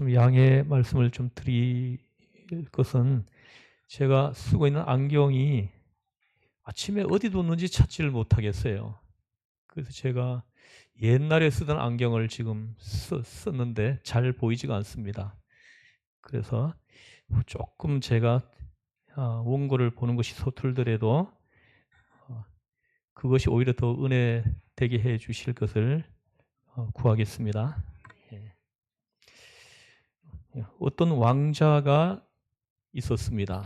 좀 양해 말씀을 좀 드릴 것은 제가 쓰고 있는 안경이 아침에 어디 뒀는지 찾지를 못하겠어요. 그래서 제가 옛날에 쓰던 안경을 지금 썼는데 잘 보이지가 않습니다. 그래서 조금 제가 원고를 보는 것이 서툴더라도 그것이 오히려 더 은혜 되게 해 주실 것을 구하겠습니다. 예. 어떤 왕자가 있었습니다.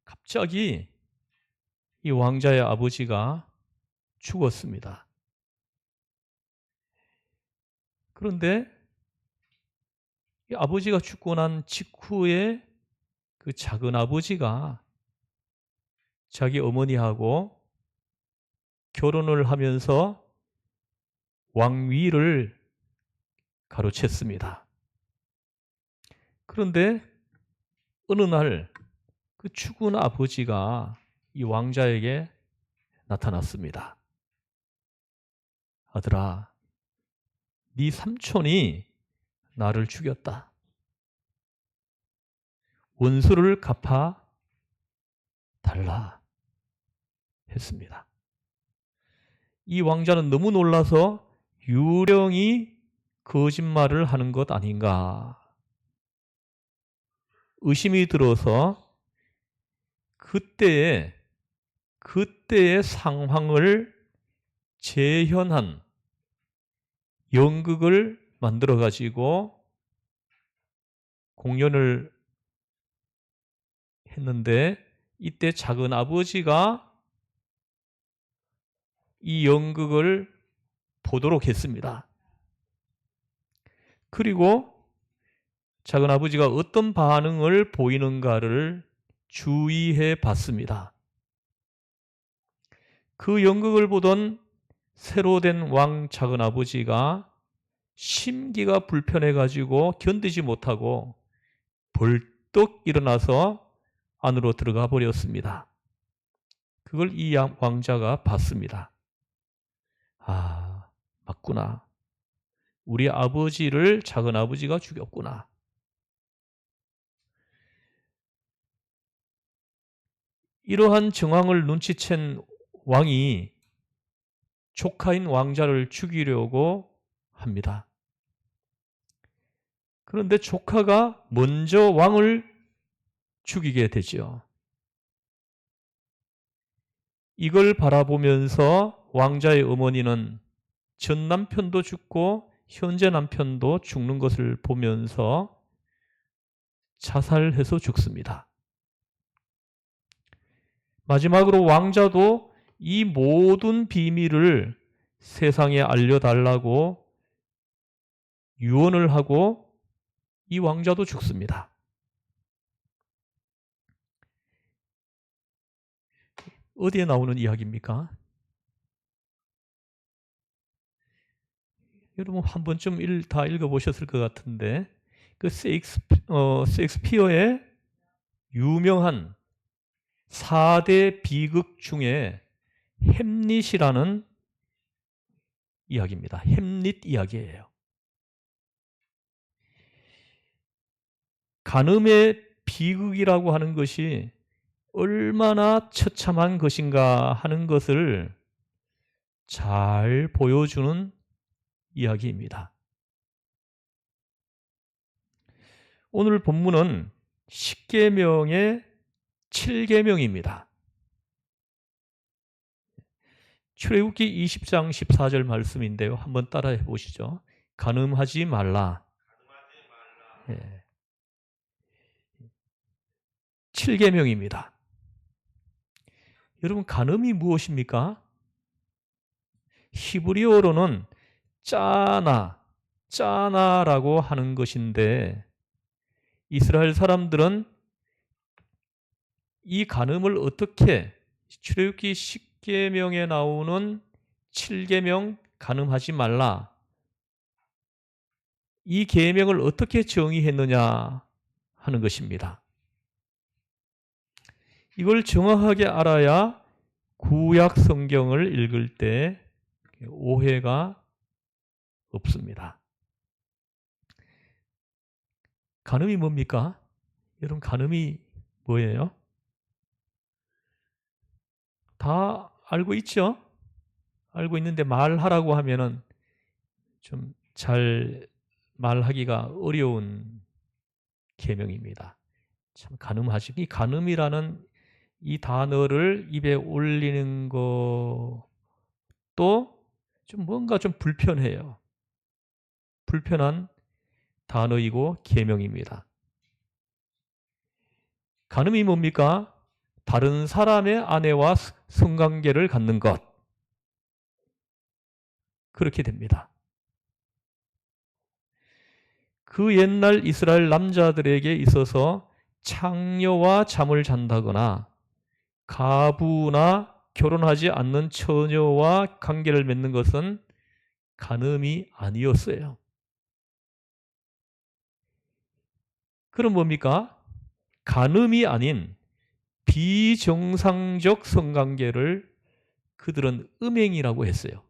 갑자기 이 왕자의 아버지가 죽었습니다. 그런데 이 아버지가 죽고 난 직후에 그 작은 아버지가 자기 어머니하고 결혼을 하면서 왕위를 가로챘습니다. 그런데 어느 날 그 죽은 아버지가 이 왕자에게 나타났습니다. 아들아, 네 삼촌이 나를 죽였다. 원수를 갚아 달라 했습니다. 이 왕자는 너무 놀라서 유령이 거짓말을 하는 것 아닌가 의심이 들어서 그때의 상황을 재현한 연극을 만들어 가지고 공연을 했는데 이때 작은 아버지가 이 연극을 보도록 했습니다. 그리고 작은 아버지가 어떤 반응을 보이는가를 주의해 봤습니다. 그 연극을 보던 새로 된 왕 작은 아버지가 심기가 불편해 가지고 견디지 못하고 벌떡 일어나서 안으로 들어가 버렸습니다. 그걸 이 왕자가 봤습니다. 아, 맞구나. 우리 아버지를 작은 아버지가 죽였구나. 이러한 정황을 눈치챈 왕이 조카인 왕자를 죽이려고 합니다. 그런데 조카가 먼저 왕을 죽이게 되죠. 이걸 바라보면서 왕자의 어머니는 전 남편도 죽고 현재 남편도 죽는 것을 보면서 자살해서 죽습니다. 마지막으로 왕자도 이 모든 비밀을 세상에 알려달라고 유언을 하고 이 왕자도 죽습니다. 어디에 나오는 이야기입니까? 여러분 한 번쯤 다 읽어보셨을 것 같은데 그 셰익스피어의 유명한 4대 비극 중에 햄릿이라는 이야기입니다. 햄릿 이야기예요. 간음의 비극이라고 하는 것이 얼마나 처참한 것인가 하는 것을 잘 보여주는 이야기입니다. 오늘 본문은 십계명의 7계명입니다. 출애굽기 20장 14절 말씀인데요. 한번 따라해 보시죠. 간음하지 말라. 7계명입니다. 여러분 간음이 무엇입니까? 히브리어로는 짜나라고 하는 것인데 이스라엘 사람들은 이 간음을 어떻게 출애굽기 10계명에 나오는 7계명 간음하지 말라 이 계명을 어떻게 정의했느냐 하는 것입니다. 이걸 정확하게 알아야 구약 성경을 읽을 때 오해가 없습니다. 간음이 뭡니까? 여러분, 간음이 뭐예요? 다 알고 있죠? 알고 있는데 말하라고 하면은 좀 잘 말하기가 어려운 계명입니다. 참 간음하시. 이 간음이라는 이 단어를 입에 올리는 것도 좀 뭔가 좀 불편해요. 불편한 단어이고 계명입니다. 간음이 뭡니까? 다른 사람의 아내와 성관계를 갖는 것. 그렇게 됩니다. 그 옛날 이스라엘 남자들에게 있어서 창녀와 잠을 잔다거나 가부나 결혼하지 않는 처녀와 관계를 맺는 것은 간음이 아니었어요. 그럼 뭡니까? 간음이 아닌 비정상적 성관계를 그들은 음행이라고 했어요.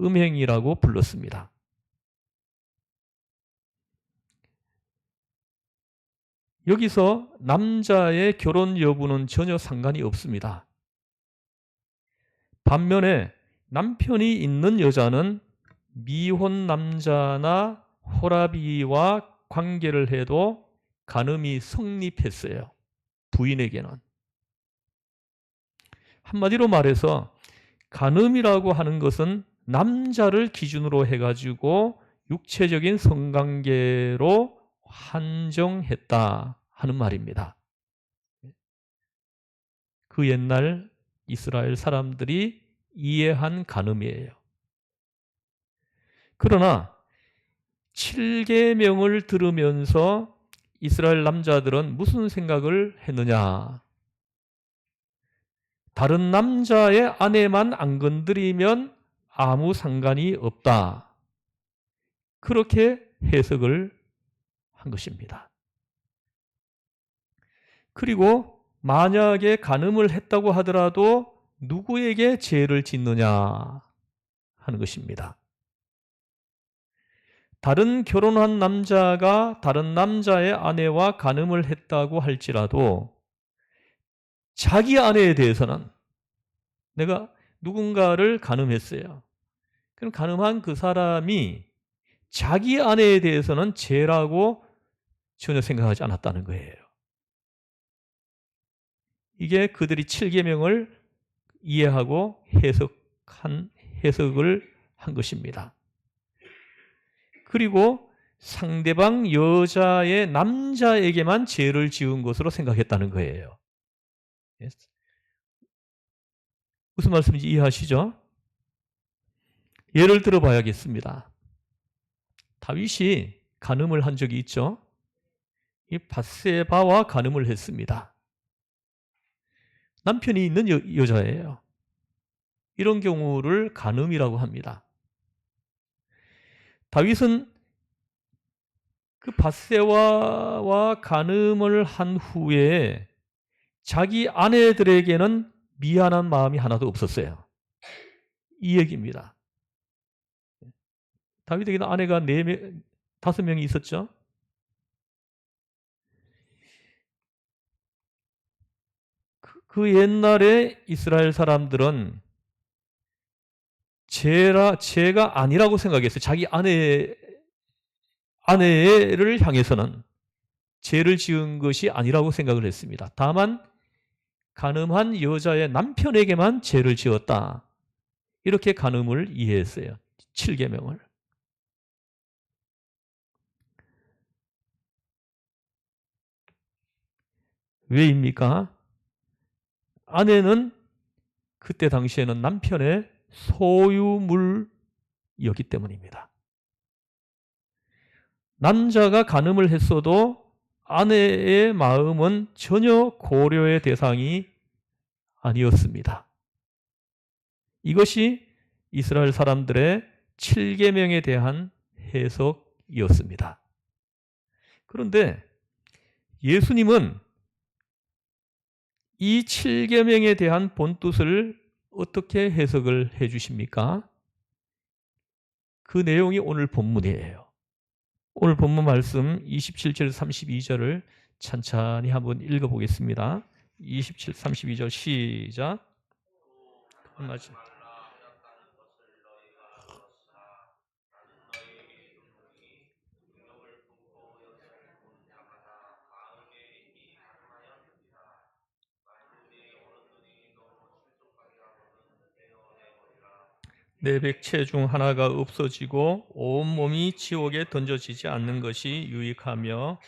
음행이라고 불렀습니다. 여기서 남자의 결혼 여부는 전혀 상관이 없습니다. 반면에 남편이 있는 여자는 미혼 남자나 호라비와 관계를 해도 간음이 성립했어요. 부인에게는. 한마디로 말해서 간음이라고 하는 것은 남자를 기준으로 해가지고 육체적인 성관계로 한정했다 하는 말입니다. 그 옛날 이스라엘 사람들이 이해한 간음이에요. 그러나 7계명을 들으면서 이스라엘 남자들은 무슨 생각을 했느냐? 다른 남자의 아내만 안 건드리면 아무 상관이 없다. 그렇게 해석을 한 것입니다. 그리고 만약에 간음을 했다고 하더라도 누구에게 죄를 짓느냐 하는 것입니다. 다른 결혼한 남자가 다른 남자의 아내와 간음을 했다고 할지라도 자기 아내에 대해서는 내가 누군가를 간음했어요. 그럼 간음한 그 사람이 자기 아내에 대해서는 죄라고 전혀 생각하지 않았다는 거예요. 이게 그들이 7계명을 이해하고 해석을 한 것입니다. 그리고 상대방 여자의 남자에게만 죄를 지은 것으로 생각했다는 거예요. 무슨 말씀인지 이해하시죠? 예를 들어 봐야겠습니다. 다윗이 간음을 한 적이 있죠. 이 밧세바와 간음을 했습니다. 남편이 있는 여자예요. 이런 경우를 간음이라고 합니다. 다윗은 그 밧세바와 간음을 한 후에 자기 아내들에게는 미안한 마음이 하나도 없었어요. 이 얘기입니다. 다윗에게는 아내가 5명이 있었죠. 그 옛날에 이스라엘 사람들은 죄가 아니라고 생각했어요. 자기 아내를 향해서는 죄를 지은 것이 아니라고 생각을 했습니다. 다만 간음한 여자의 남편에게만 죄를 지었다. 이렇게 간음을 이해했어요. 7계명을. 왜입니까? 아내는 그때 당시에는 남편의 소유물이었기 때문입니다. 남자가 간음을 했어도 아내의 마음은 전혀 고려의 대상이 아니었습니다. 이것이 이스라엘 사람들의 7계명에 대한 해석이었습니다. 그런데 예수님은 이 7계명에 대한 본뜻을 어떻게 해석을 해 주십니까? 그 내용이 오늘 본문이에요. 오늘 본문 말씀 27절 32절을 찬찬히 한번 읽어보겠습니다. 27, 32절 시작. 맞아. 내 백체 중 하나가 없어지고 온몸이 지옥에 던져지지 않는 것이 유익하며,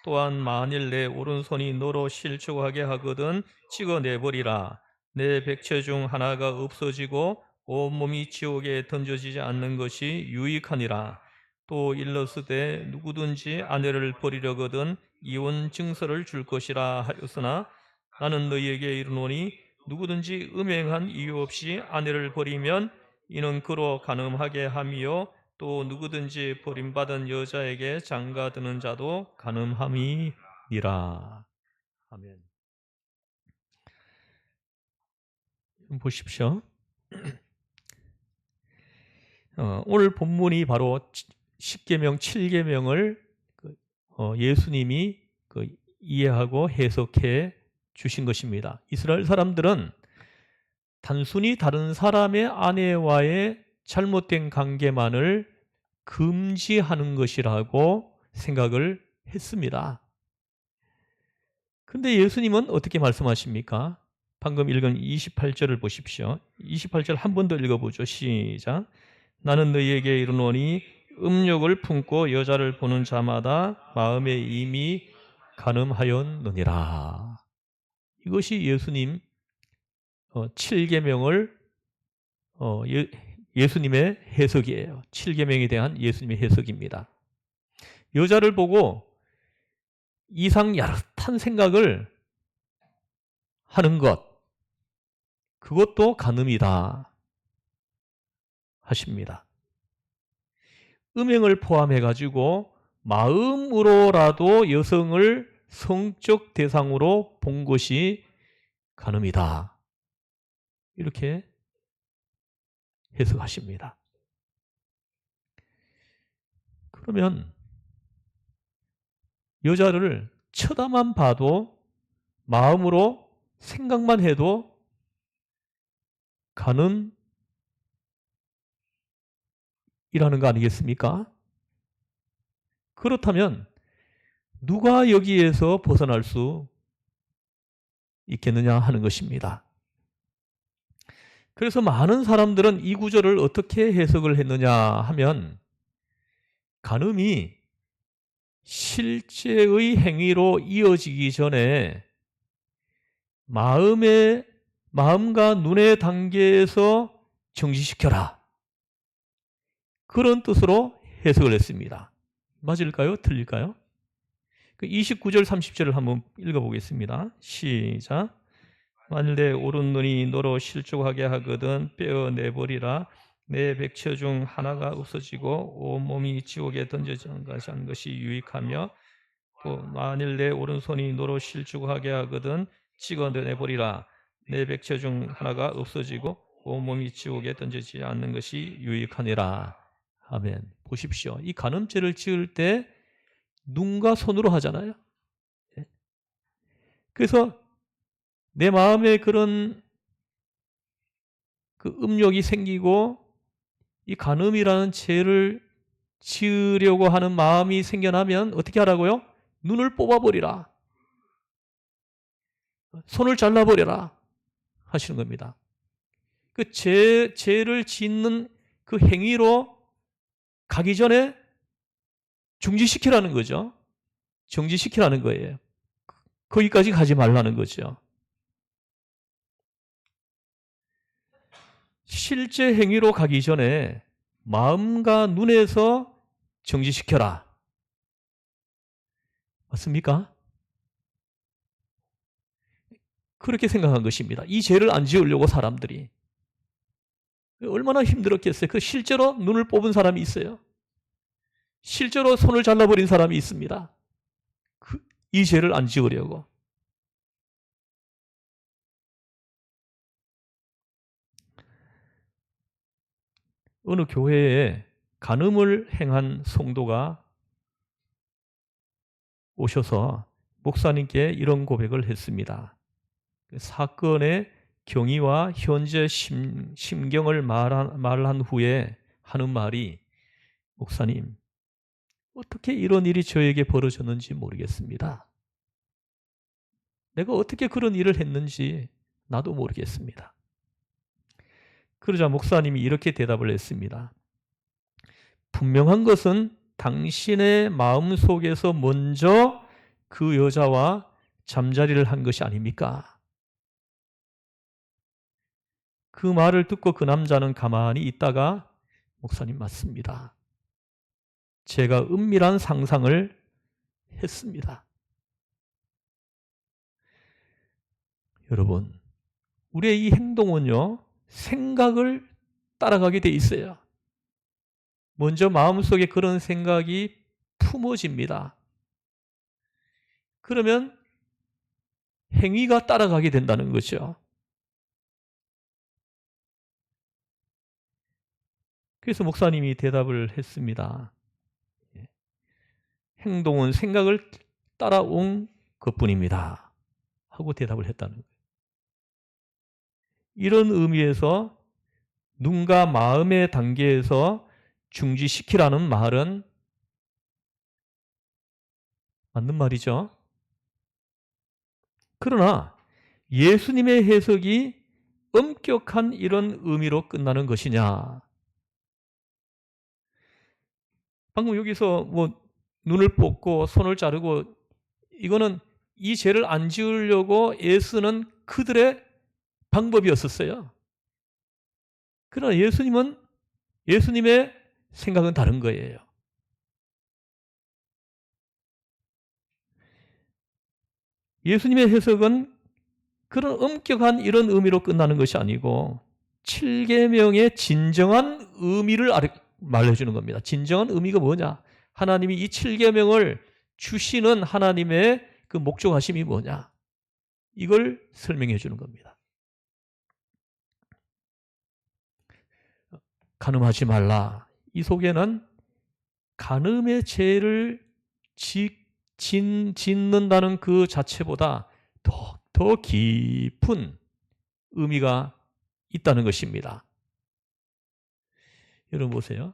또한 만일 내 오른손이 너로 실족하게 하거든 찍어내버리라. 내 백체 중 하나가 없어지고 온몸이 지옥에 던져지지 않는 것이 유익하니라. 또 일러스되 누구든지 아내를 버리려거든 이혼 증서를 줄 것이라 하였으나 나는 너희에게 이르노니 누구든지 음행한 이유 없이 아내를 버리면 이는 그로 간음하게 함이요 또 누구든지 버림받은 여자에게 장가드는 자도 간음함이니라. 아멘. 보십시오. 오늘 본문이 바로 10계명 7계명을 예수님이 이해하고 해석해 주신 것입니다. 이스라엘 사람들은 단순히 다른 사람의 아내와의 잘못된 관계만을 금지하는 것이라고 생각을 했습니다. 근데 예수님은 어떻게 말씀하십니까? 방금 읽은 28절을 보십시오. 28절 한 번 더 읽어보죠. 시작. 나는 너희에게 이르노니 음욕을 품고 여자를 보는 자마다 마음에 이미 간음하였느니라. 이것이 예수님 7계명을 예수님의 해석이에요. 7계명에 대한 예수님의 해석입니다. 여자를 보고 이상 야릇한 생각을 하는 것, 그것도 간음이다 하십니다. 음행을 포함해가지고 마음으로라도 여성을 성적 대상으로 본 것이 간음이다. 이렇게 해석하십니다. 그러면 여자를 쳐다만 봐도 마음으로 생각만 해도 간음이라는 거 아니겠습니까? 그렇다면 누가 여기에서 벗어날 수 있겠느냐 하는 것입니다. 그래서 많은 사람들은 이 구절을 어떻게 해석을 했느냐 하면, 간음이 실제의 행위로 이어지기 전에 마음과 눈의 단계에서 정지시켜라, 그런 뜻으로 해석을 했습니다. 맞을까요? 틀릴까요? 29절 30절을 한번 읽어보겠습니다. 시작. 만일 내 오른눈이 너로 실족하게 하거든 빼어내버리라. 내 백처 중 하나가 없어지고 온몸이 지옥에 던져지는 것이 유익하며, 또 만일 내 오른손이 너로 실족하게 하거든 찍어내버리라. 내 백처 중 하나가 없어지고 온몸이 지옥에 던져지지 않는 것이 유익하니라. 아멘. 보십시오. 이 간음죄를 지을 때 눈과 손으로 하잖아요. 그래서 내 마음에 그런 음욕이 생기고 이 간음이라는 죄를 지으려고 하는 마음이 생겨나면 어떻게 하라고요? 눈을 뽑아버리라. 손을 잘라버려라 하시는 겁니다. 그 죄를 짓는 그 행위로 가기 전에 중지시키라는 거죠. 정지시키라는 거예요. 거기까지 가지 말라는 거죠. 실제 행위로 가기 전에 마음과 눈에서 정지시켜라. 맞습니까? 그렇게 생각한 것입니다. 이 죄를 안 지으려고 사람들이. 얼마나 힘들었겠어요. 그 실제로 눈을 뽑은 사람이 있어요. 실제로 손을 잘라버린 사람이 있습니다. 이 죄를 안 지으려고. 어느 교회에 간음을 행한 성도가 오셔서 목사님께 이런 고백을 했습니다. 사건의 경위와 현재 심경을 말한 후에 하는 말이, 목사님, 어떻게 이런 일이 저에게 벌어졌는지 모르겠습니다. 내가 어떻게 그런 일을 했는지 나도 모르겠습니다. 그러자 목사님이 이렇게 대답을 했습니다. 분명한 것은 당신의 마음속에서 먼저 그 여자와 잠자리를 한 것이 아닙니까? 그 말을 듣고 그 남자는 가만히 있다가, 목사님 맞습니다. 제가 은밀한 상상을 했습니다. 여러분, 우리의 이 행동은요, 생각을 따라가게 돼 있어요. 먼저 마음속에 그런 생각이 품어집니다. 그러면 행위가 따라가게 된다는 거죠. 그래서 목사님이 대답을 했습니다. 행동은 생각을 따라온 것뿐입니다. 하고 대답을 했다는 거예요. 이런 의미에서 눈과 마음의 단계에서 중지시키라는 말은 맞는 말이죠. 그러나 예수님의 해석이 엄격한 이런 의미로 끝나는 것이냐? 방금 여기서 눈을 뽑고 손을 자르고, 이거는 이 죄를 안 지으려고 애쓰는 그들의 방법이었었어요. 그러나 예수님의 생각은 다른 거예요. 예수님의 해석은 그런 엄격한 이런 의미로 끝나는 것이 아니고 7계명의 진정한 의미를 말해주는 겁니다. 진정한 의미가 뭐냐? 하나님이 이 7계명을 주시는 하나님의 그 목적하심이 뭐냐? 이걸 설명해 주는 겁니다. 간음하지 말라. 이 속에는 간음의 죄를 짓는다는 그 자체보다 더 깊은 의미가 있다는 것입니다. 여러분 보세요.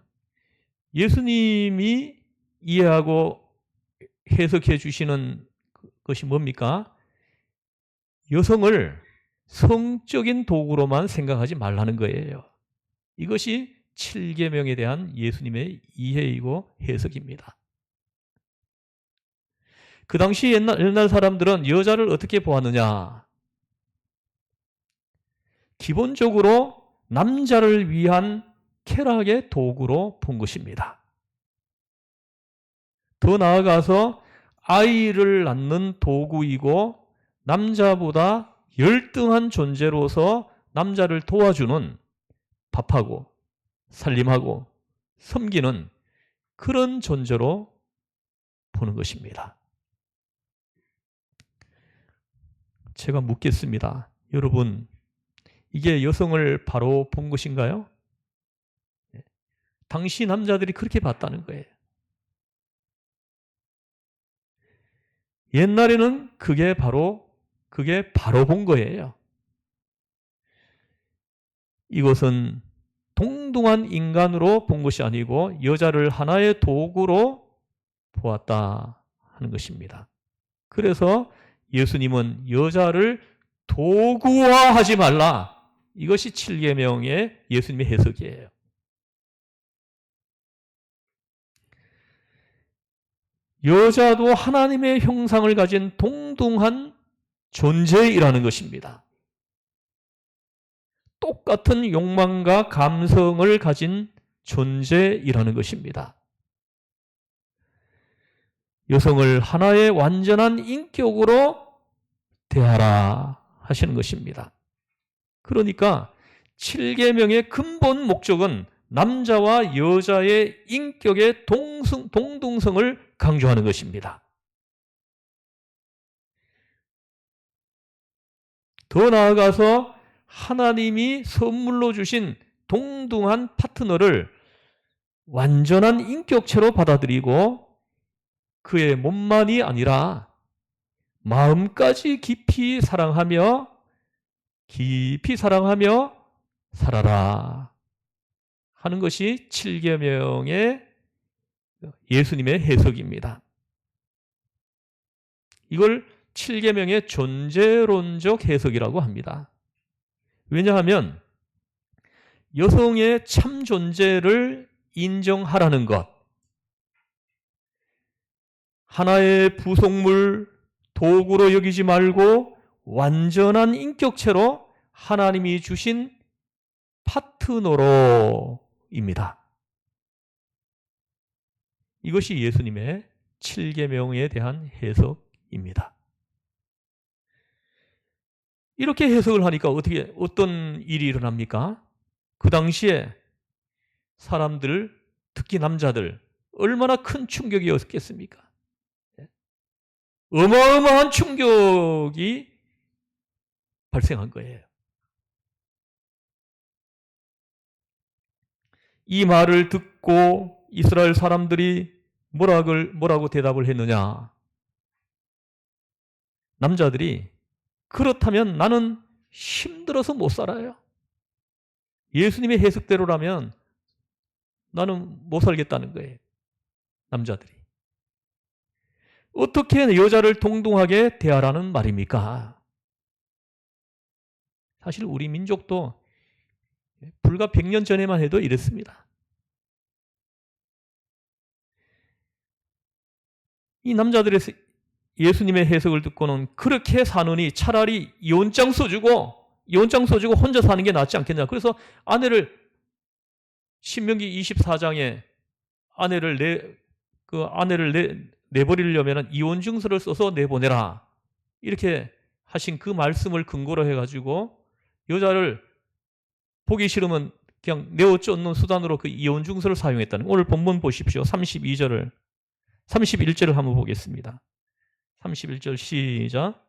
예수님이 이해하고 해석해 주시는 것이 뭡니까? 여성을 성적인 도구로만 생각하지 말라는 거예요. 이것이 7계명에 대한 예수님의 이해이고 해석입니다. 그 당시 옛날 사람들은 여자를 어떻게 보았느냐? 기본적으로 남자를 위한 쾌락의 도구로 본 것입니다. 더 나아가서 아이를 낳는 도구이고 남자보다 열등한 존재로서 남자를 도와주는, 밥하고 살림하고 섬기는 그런 존재로 보는 것입니다. 제가 묻겠습니다. 여러분, 이게 여성을 바로 본 것인가요? 당시 남자들이 그렇게 봤다는 거예요. 옛날에는 그게 바로 본 거예요. 이것은 동등한 인간으로 본 것이 아니고 여자를 하나의 도구로 보았다 하는 것입니다. 그래서 예수님은 여자를 도구화하지 말라. 이것이 7계명의 예수님의 해석이에요. 여자도 하나님의 형상을 가진 동등한 존재이라는 것입니다. 똑같은 욕망과 감성을 가진 존재이라는 것입니다. 여성을 하나의 완전한 인격으로 대하라 하시는 것입니다. 그러니까 7계명의 근본 목적은 남자와 여자의 인격의 동등성을 강조하는 것입니다. 더 나아가서 하나님이 선물로 주신 동등한 파트너를 완전한 인격체로 받아들이고 그의 몸만이 아니라 마음까지 깊이 사랑하며 살아라 하는 것이 7계명의 예수님의 해석입니다. 이걸 7계명의 존재론적 해석이라고 합니다. 왜냐하면 여성의 참 존재를 인정하라는 것, 하나의 부속물, 도구로 여기지 말고 완전한 인격체로 하나님이 주신 파트너로입니다. 이것이 예수님의 7계명에 대한 해석입니다. 이렇게 해석을 하니까 어떤 일이 일어납니까? 그 당시에 사람들, 특히 남자들 얼마나 큰 충격이었겠습니까? 어마어마한 충격이 발생한 거예요. 이 말을 듣고 이스라엘 사람들이 뭐라고 대답을 했느냐? 남자들이 그렇다면 나는 힘들어서 못 살아요. 예수님의 해석대로라면 나는 못 살겠다는 거예요. 남자들이. 어떻게 여자를 동등하게 대하라는 말입니까? 사실 우리 민족도 불과 100년 전에만 해도 이랬습니다. 이 남자들의 예수님의 해석을 듣고는 그렇게 사느니 차라리 이혼장 써주고 혼자 사는 게 낫지 않겠냐. 그래서 신명기 24장에 아내를 내버리려면 이혼 증서를 써서 내보내라. 이렇게 하신 그 말씀을 근거로 해가지고 여자를 보기 싫으면 그냥 내어 쫓는 수단으로 그 이혼 증서를 사용했다는. 오늘 본문 보십시오. 31절을 한번 보겠습니다. 31절 시작.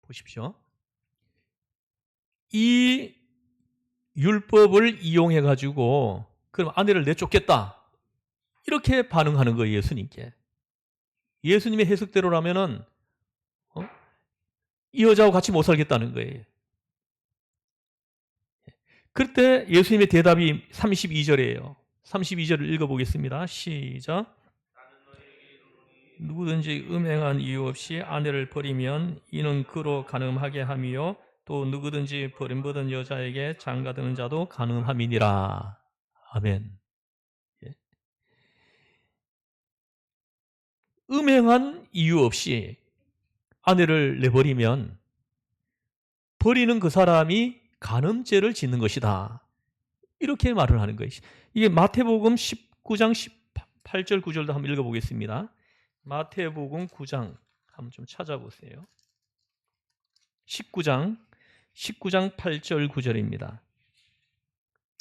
보십시오. 이 율법을 이용해 가지고 그럼 아내를 내쫓겠다. 이렇게 반응하는 거예요, 예수님께. 예수님의 해석대로라면은 이 여자하고 같이 못 살겠다는 거예요. 그때 예수님의 대답이 32절이에요. 32절을 읽어보겠습니다. 시작. 누구든지 음행한 이유 없이 아내를 버리면 이는 그로 간음하게 함이요 또 누구든지 버림받은 여자에게 장가드는 자도 간음함이니라. 아멘. 음행한 이유 없이 아내를 내버리면 버리는 그 사람이 간음죄를 짓는 것이다. 이렇게 말을 하는 거예요. 이게 마태복음 19장 18절 9절도 한번 읽어보겠습니다. 마태복음 9장 한번 좀 찾아보세요. 19장 8절 9절입니다.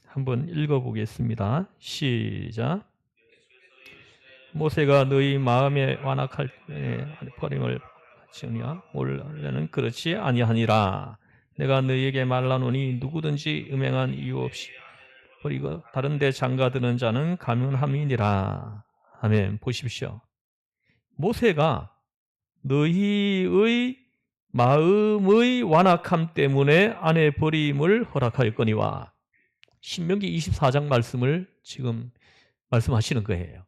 한번 읽어보겠습니다. 시작. 모세가 너희 마음에 완악할 때 버림을 바치느냐? 원래는 그렇지 아니하니라. 내가 너희에게 말하노니 누구든지 음행한 이유 없이 버리고 다른 데 장가드는 자는 간음함이니라. 아멘. 보십시오. 모세가 너희의 마음의 완악함 때문에 아내 버림을 허락하였거니와 신명기 24장 말씀을 지금 말씀하시는 거예요.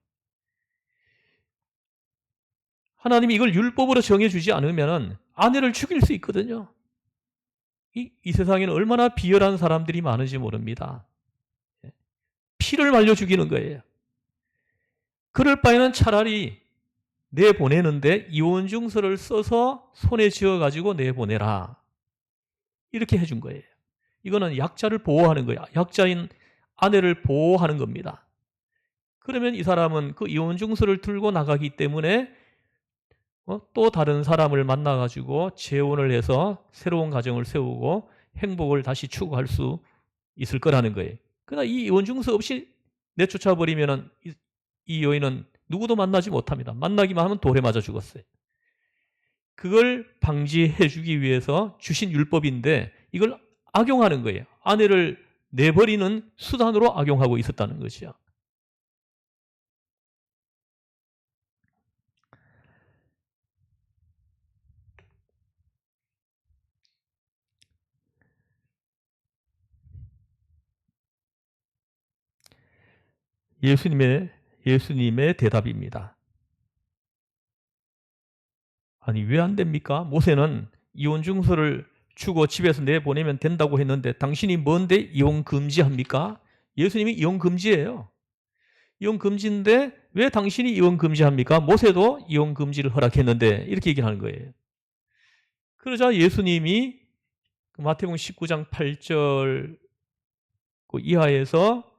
하나님이 이걸 율법으로 정해주지 않으면 아내를 죽일 수 있거든요. 이 세상에는 얼마나 비열한 사람들이 많은지 모릅니다. 피를 말려 죽이는 거예요. 그럴 바에는 차라리 내보내는데 이혼 증서를 써서 손에 쥐어가지고 내보내라. 이렇게 해준 거예요. 이거는 약자를 보호하는 거예요. 약자인 아내를 보호하는 겁니다. 그러면 이 사람은 그 이혼 증서를 들고 나가기 때문에 또 다른 사람을 만나가지고 재혼을 해서 새로운 가정을 세우고 행복을 다시 추구할 수 있을 거라는 거예요. 그러나 이 이혼 증서 없이 내쫓아버리면 이 여인은 누구도 만나지 못합니다. 만나기만 하면 돌에 맞아 죽었어요. 그걸 방지해 주기 위해서 주신 율법인데 이걸 악용하는 거예요. 아내를 내버리는 수단으로 악용하고 있었다는 거죠. 예수님의 대답입니다. 아니, 왜 안 됩니까? 모세는 이혼 증서를 주고 집에서 내보내면 된다고 했는데 당신이 뭔데 이혼 금지합니까? 예수님이 이혼 금지예요. 이혼 금지인데 왜 당신이 이혼 금지합니까? 모세도 이혼 금지를 허락했는데, 이렇게 얘기하는 거예요. 그러자 예수님이 마태복음 19장 8절 이하에서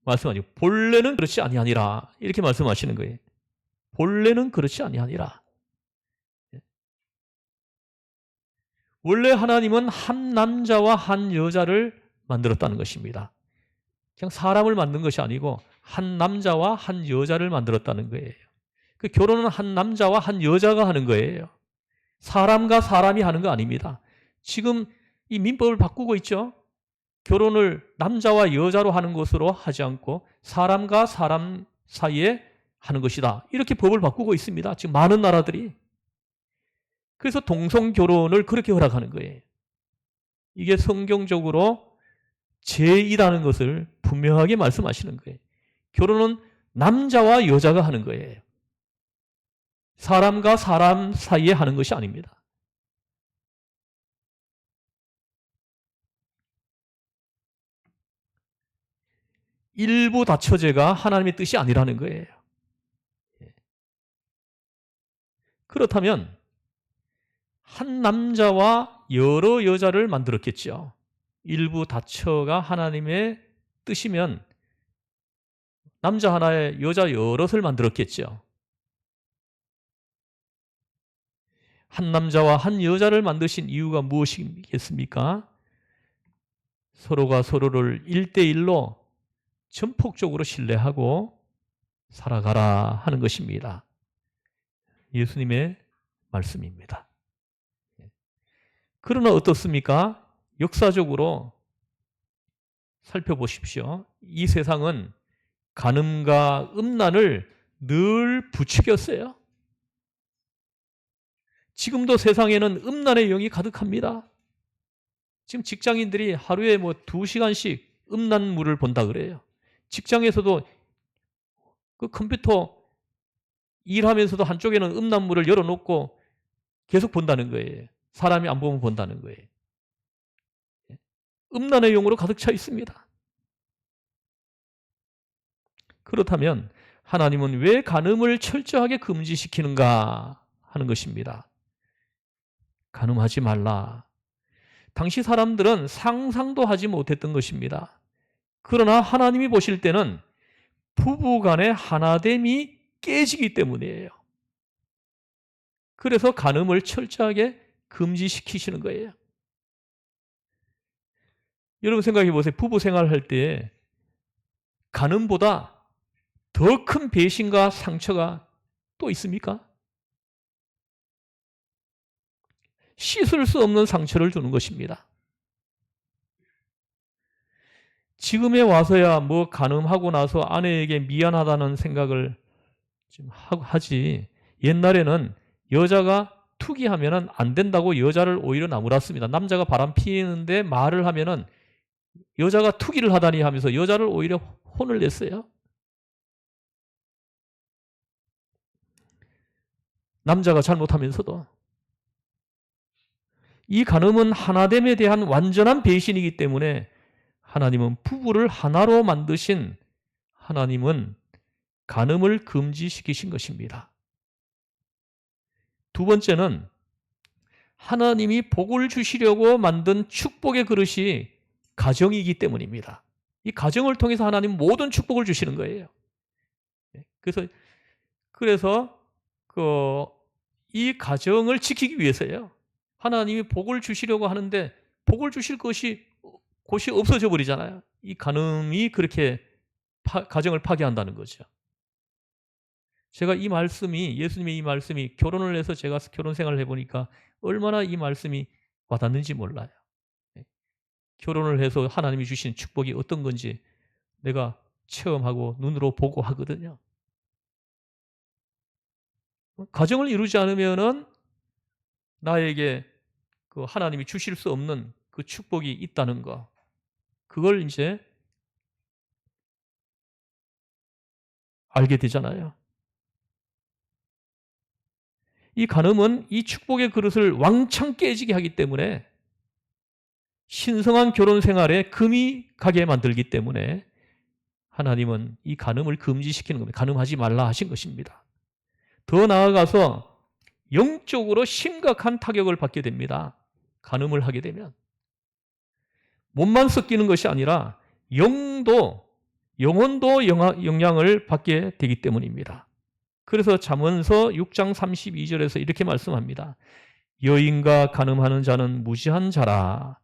말씀하죠. 본래는 그렇지 아니하니라, 이렇게 말씀하시는 거예요. 본래는 그렇지 아니하니라. 원래 하나님은 한 남자와 한 여자를 만들었다는 것입니다. 그냥 사람을 만든 것이 아니고 한 남자와 한 여자를 만들었다는 거예요. 그 결혼은 한 남자와 한 여자가 하는 거예요. 사람과 사람이 하는 거 아닙니다. 지금 이 민법을 바꾸고 있죠. 결혼을 남자와 여자로 하는 것으로 하지 않고 사람과 사람 사이에 하는 것이다, 이렇게 법을 바꾸고 있습니다. 지금 많은 나라들이. 그래서 동성결혼을 그렇게 허락하는 거예요. 이게 성경적으로 죄이라는 것을 분명하게 말씀하시는 거예요. 결혼은 남자와 여자가 하는 거예요. 사람과 사람 사이에 하는 것이 아닙니다. 일부 다처제가 하나님의 뜻이 아니라는 거예요. 그렇다면 한 남자와 여러 여자를 만들었겠죠. 일부 다처가 하나님의 뜻이면 남자 하나에 여자 여럿을 만들었겠죠. 한 남자와 한 여자를 만드신 이유가 무엇이겠습니까? 서로가 서로를 1대1로 전폭적으로 신뢰하고 살아가라 하는 것입니다. 예수님의 말씀입니다. 그러나 어떻습니까? 역사적으로 살펴보십시오. 이 세상은 간음과 음란을 늘 부추겼어요. 지금도 세상에는 음란의 영이 가득합니다. 지금 직장인들이 하루에 2시간씩 음란물을 본다 그래요. 직장에서도 그 컴퓨터 일하면서도 한쪽에는 음란물을 열어놓고 계속 본다는 거예요. 사람이 안 보면 본다는 거예요. 음란의 영으로 가득 차 있습니다. 그렇다면 하나님은 왜 간음을 철저하게 금지시키는가 하는 것입니다. 간음하지 말라. 당시 사람들은 상상도 하지 못했던 것입니다. 그러나 하나님이 보실 때는 부부 간의 하나됨이 깨지기 때문이에요. 그래서 간음을 철저하게 금지시키시는 거예요. 여러분 생각해 보세요. 부부 생활할 때 간음보다 더 큰 배신과 상처가 또 있습니까? 씻을 수 없는 상처를 주는 것입니다. 지금에 와서야 간음하고 나서 아내에게 미안하다는 생각을 좀 하지, 옛날에는 여자가 투기하면 안 된다고 여자를 오히려 나무랐습니다. 남자가 바람 피우는데 말을 하면 여자가 투기를 하다니 하면서 여자를 오히려 혼을 냈어요. 남자가 잘못하면서도. 이 간음은 하나됨에 대한 완전한 배신이기 때문에 하나님은 부부를 하나로 만드신 하나님은 간음을 금지시키신 것입니다. 두 번째는 하나님이 복을 주시려고 만든 축복의 그릇이 가정이기 때문입니다. 이 가정을 통해서 하나님 모든 축복을 주시는 거예요. 그래서 이 가정을 지키기 위해서예요. 하나님이 복을 주시려고 하는데 복을 주실 곳이 없어져 버리잖아요. 이 간음이 그렇게 가정을 파괴한다는 거죠. 제가 예수님의 이 말씀이 결혼을 해서 제가 결혼 생활을 해보니까 얼마나 이 말씀이 와닿는지 몰라요. 결혼을 해서 하나님이 주신 축복이 어떤 건지 내가 체험하고 눈으로 보고 하거든요. 가정을 이루지 않으면은 나에게 그 하나님이 주실 수 없는 그 축복이 있다는 거. 그걸 이제 알게 되잖아요. 이 간음은 이 축복의 그릇을 왕창 깨지게 하기 때문에 신성한 결혼 생활에 금이 가게 만들기 때문에 하나님은 이 간음을 금지시키는 겁니다. 간음하지 말라 하신 것입니다. 더 나아가서 영적으로 심각한 타격을 받게 됩니다. 간음을 하게 되면. 몸만 섞이는 것이 아니라 영혼도 영향을 받게 되기 때문입니다. 그래서 잠언서 6장 32절에서 이렇게 말씀합니다. 여인과 간음하는 자는 무지한 자라.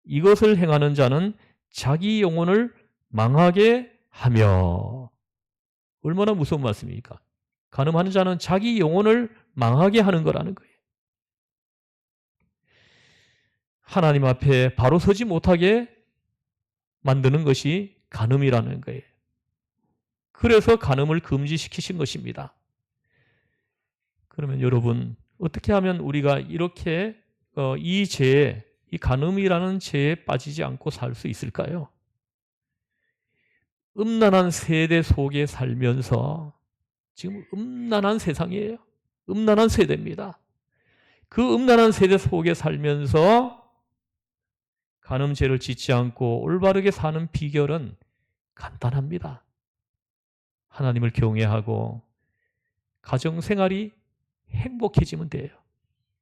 이것을 행하는 자는 자기 영혼을 망하게 하며. 얼마나 무서운 말씀입니까? 간음하는 자는 자기 영혼을 망하게 하는 거라는 거예요. 하나님 앞에 바로 서지 못하게 만드는 것이 간음이라는 거예요. 그래서 간음을 금지시키신 것입니다. 그러면 여러분, 어떻게 하면 우리가 이렇게 이 죄에, 이 간음이라는 죄에 빠지지 않고 살 수 있을까요? 음란한 세대 속에 살면서 지금 음란한 세상이에요. 음란한 세대입니다. 그 음란한 세대 속에 살면서 간음죄를 짓지 않고 올바르게 사는 비결은 간단합니다. 하나님을 경외하고 가정생활이 행복해지면 돼요.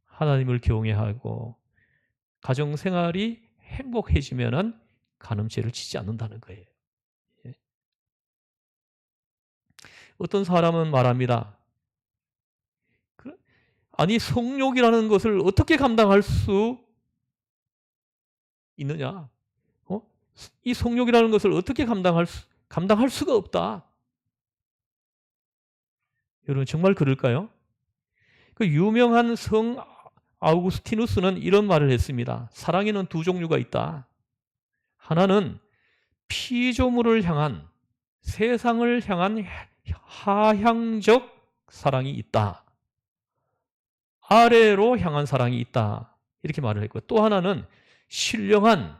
하나님을 경외하고 가정생활이 행복해지면은 간음죄를 짓지 않는다는 거예요. 어떤 사람은 말합니다. 아니 성욕이라는 것을 어떻게 감당할 수 있느냐? 이 성욕이라는 것을 어떻게 감당할 수가 없다. 여러분 정말 그럴까요? 그 유명한 성 아우구스티누스는 이런 말을 했습니다. 사랑에는 두 종류가 있다. 하나는 피조물을 향한 세상을 향한 하향적 사랑이 있다. 아래로 향한 사랑이 있다. 이렇게 말을 했고 또 하나는 신령한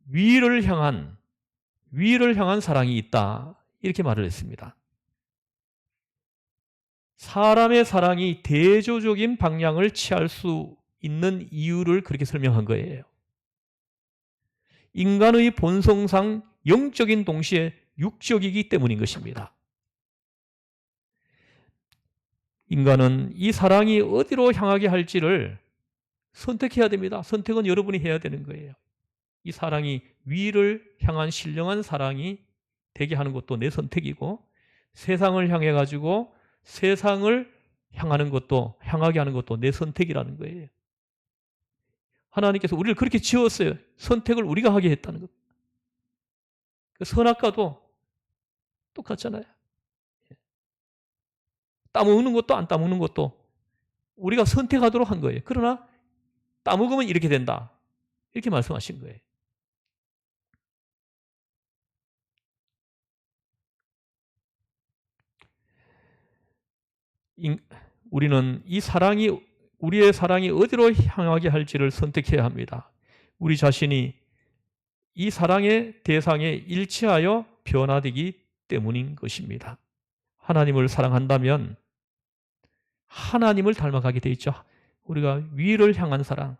위를 향한 사랑이 있다. 이렇게 말을 했습니다. 사람의 사랑이 대조적인 방향을 취할 수 있는 이유를 그렇게 설명한 거예요. 인간의 본성상 영적인 동시에 육적이기 때문인 것입니다. 인간은 이 사랑이 어디로 향하게 할지를 선택해야 됩니다. 선택은 여러분이 해야 되는 거예요. 이 사랑이 위를 향한 신령한 사랑이 되게 하는 것도 내 선택이고 세상을 향해 가지고 세상을 향하게 하는 것도 내 선택이라는 거예요. 하나님께서 우리를 그렇게 지었어요. 선택을 우리가 하게 했다는 것. 선악과도 똑같잖아요. 따먹는 것도 안 따먹는 것도 우리가 선택하도록 한 거예요. 그러나 따먹으면 이렇게 된다. 이렇게 말씀하신 거예요. 우리는 우리의 사랑이 어디로 향하게 할지를 선택해야 합니다. 우리 자신이 이 사랑의 대상에 일치하여 변화되기 때문인 것입니다. 하나님을 사랑한다면 하나님을 닮아가게 돼 있죠. 우리가 위를 향한 사랑,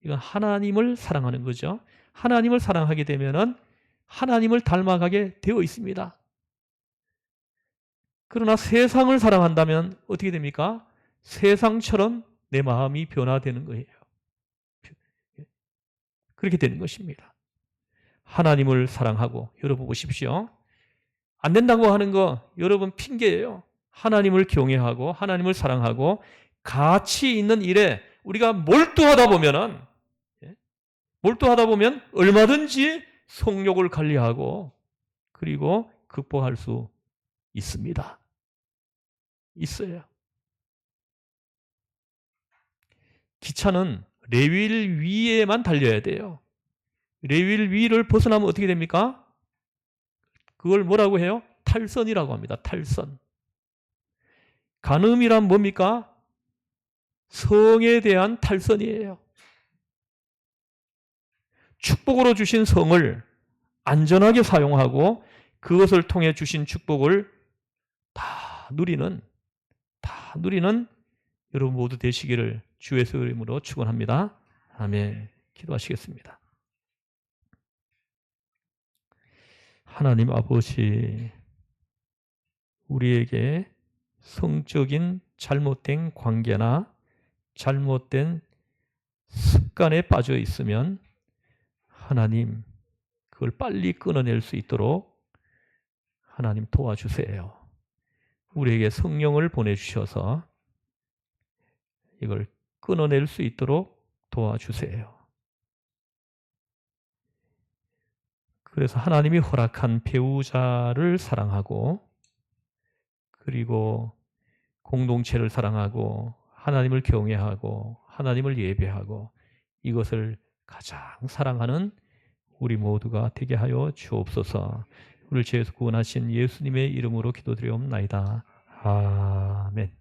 이건 하나님을 사랑하는 거죠. 하나님을 사랑하게 되면은 하나님을 닮아가게 되어 있습니다. 그러나 세상을 사랑한다면 어떻게 됩니까? 세상처럼 내 마음이 변화되는 거예요. 그렇게 되는 것입니다. 하나님을 사랑하고, 여러분 보십시오. 안 된다고 하는 거 여러분 핑계예요. 하나님을 경외하고 하나님을 사랑하고 가치 있는 일에 우리가 몰두하다 보면 얼마든지 성욕을 관리하고 그리고 극복할 수 있습니다. 있어요. 기차는 레일 위에만 달려야 돼요. 레위일 위를 벗어나면 어떻게 됩니까? 그걸 뭐라고 해요? 탈선이라고 합니다. 탈선. 간음이란 뭡니까? 성에 대한 탈선이에요. 축복으로 주신 성을 안전하게 사용하고 그것을 통해 주신 축복을 다 누리는 여러분 모두 되시기를 주의 이름으로 축원합니다. 아멘. 기도하시겠습니다. 하나님 아버지, 우리에게 성적인 잘못된 관계나 잘못된 습관에 빠져 있으면 하나님 그걸 빨리 끊어낼 수 있도록 하나님 도와주세요. 우리에게 성령을 보내주셔서 이걸 끊어낼 수 있도록 도와주세요. 그래서 하나님이 허락한 배우자를 사랑하고 그리고 공동체를 사랑하고 하나님을 경외하고 하나님을 예배하고 이것을 가장 사랑하는 우리 모두가 되게 하여 주옵소서. 우리를 죄에서 구원하신 예수님의 이름으로 기도드리옵나이다. 아멘.